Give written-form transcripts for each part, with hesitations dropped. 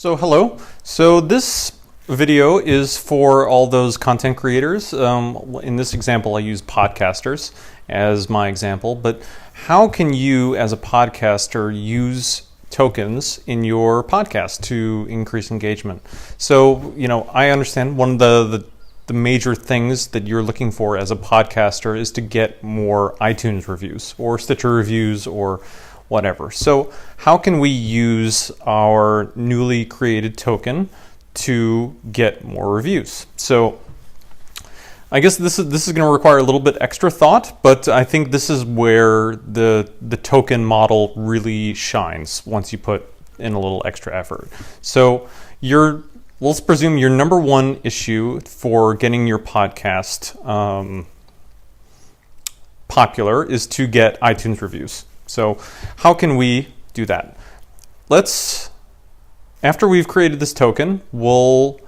So hello. So this video is for all those content creators. In this example, I use podcasters as my example, but how can you as a podcaster use tokens in your podcast to increase engagement? So, I understand one of the major things that you're looking for as a podcaster is to get more iTunes reviews or Stitcher reviews or whatever. So how can we use our newly created token to get more reviews? So I guess this is going to require a little bit extra thought, but I think this is where the token model really shines once you put in a little extra effort. So let's presume your number one issue for getting your podcast popular is to get iTunes reviews. So how can we do that? After we've created this token, we'll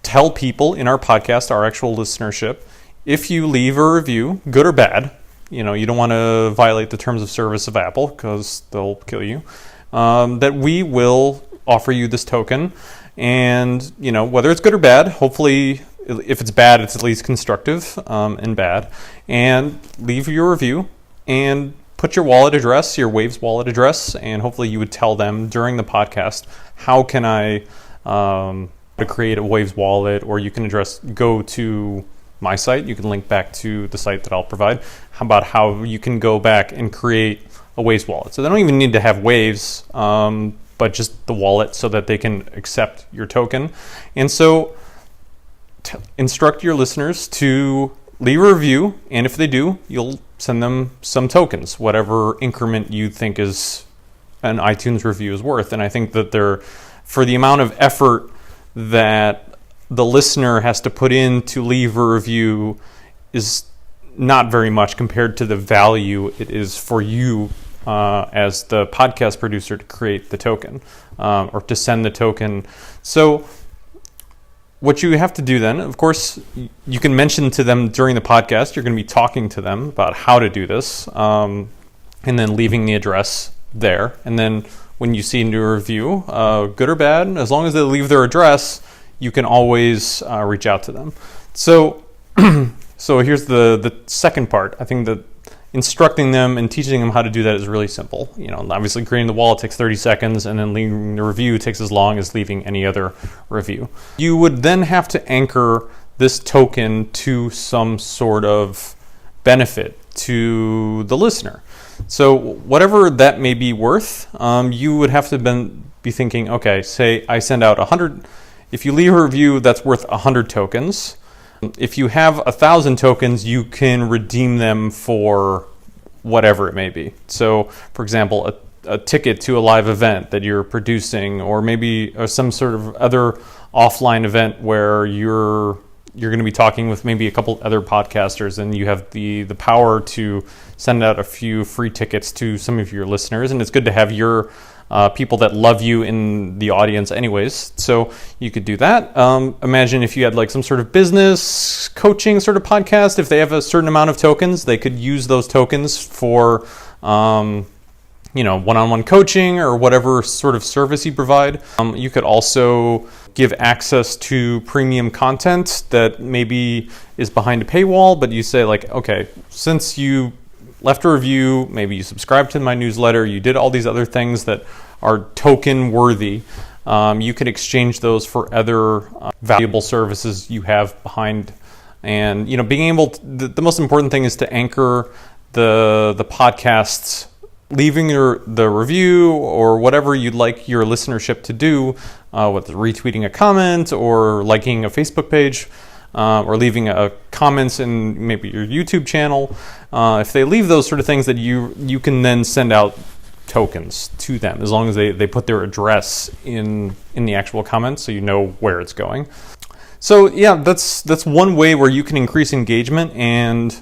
tell people in our podcast, our actual listenership, if you leave a review, good or bad, you don't want to violate the terms of service of Apple because they'll kill you, that we will offer you this token. And, whether it's good or bad, hopefully if it's bad, it's at least constructive and bad. And leave your review and put your wallet address, your Waves wallet address, and hopefully you would tell them during the podcast, how can I create a Waves wallet, or you can go to my site. You can link back to the site that I'll provide. How about how you can go back and create a Waves wallet? So they don't even need to have Waves, but just the wallet so that they can accept your token. And so instruct your listeners to leave a review, and if they do, you'll send them some tokens, whatever increment you think is an iTunes review is worth. And I think that for the amount of effort that the listener has to put in to leave a review is not very much compared to the value it is for you as the podcast producer to create the token or to send the token. So what you have to do then, of course, you can mention to them during the podcast, you're going to be talking to them about how to do this, and then leaving the address there. And then when you see a new review, good or bad, as long as they leave their address, you can always reach out to them. So here's the second part. I think that instructing them and teaching them how to do that is really simple. Obviously creating the wallet takes 30 seconds, and then leaving the review takes as long as leaving any other review. You would then have to anchor this token to some sort of benefit to the listener. So whatever that may be worth, you would have to be thinking, okay, say I send out 100. If you leave a review, that's worth 100 tokens. If you have 1,000 tokens, you can redeem them for whatever it may be. So, for example, a ticket to a live event that you're producing, or maybe some sort of other offline event where you're going to be talking with maybe a couple other podcasters, and you have the power to send out a few free tickets to some of your listeners. And it's good to have your people that love you in the audience anyways. So you could do that. Imagine if you had like some sort of business coaching sort of podcast. If they have a certain amount of tokens, they could use those tokens for one-on-one coaching or whatever sort of service you provide. You could also give access to premium content that maybe is behind a paywall, but you say like, okay, since you left a review, maybe you subscribed to my newsletter, you did all these other things that are token worthy, you can exchange those for other valuable services you have behind. And being able to, the most important thing is to anchor the podcasts, leaving the review or whatever you'd like your listenership to do, whether retweeting a comment or liking a Facebook page, or leaving a comments in maybe your YouTube channel. If they leave those sort of things, that you can then send out tokens to them, as long as they put their address in the actual comments, so you know where it's going. So yeah, that's one way where you can increase engagement and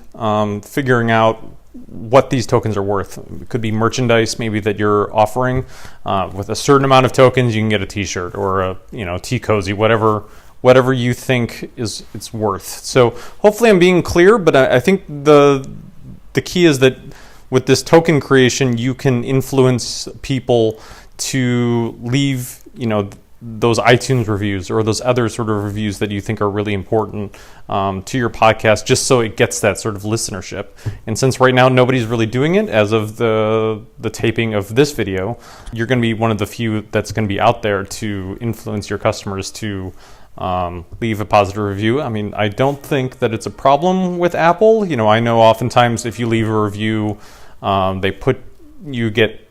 figuring out what these tokens are worth. It could be merchandise maybe that you're offering. With a certain amount of tokens, you can get a t-shirt or a tea cozy, whatever you think it's worth. So hopefully I'm being clear, but I think the key is that with this token creation, you can influence people to leave those iTunes reviews or those other sort of reviews that you think are really important to your podcast, just so it gets that sort of listenership. And since right now nobody's really doing it as of the taping of this video, you're going to be one of the few that's going to be out there to influence your customers to leave a positive review. I mean, I don't think that it's a problem with Apple. You know, I know oftentimes if you leave a review, you get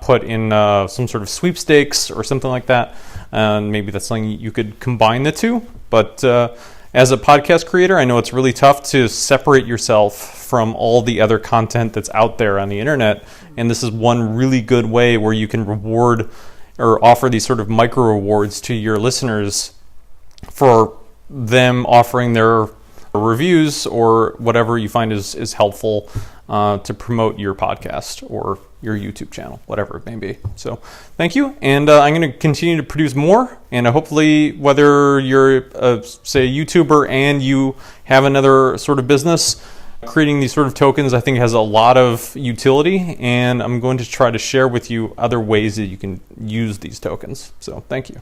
put in some sort of sweepstakes or something like that, and maybe that's something you could combine the two. But as a podcast creator, I know it's really tough to separate yourself from all the other content that's out there on the internet, and this is one really good way where you can reward or offer these sort of micro rewards to your listeners for them offering their reviews or whatever you find is helpful to promote your podcast or your YouTube channel, whatever it may be. So thank you. And I'm going to continue to produce more. And hopefully, whether you're, say, a YouTuber and you have another sort of business, creating these sort of tokens, I think, has a lot of utility. And I'm going to try to share with you other ways that you can use these tokens. So thank you.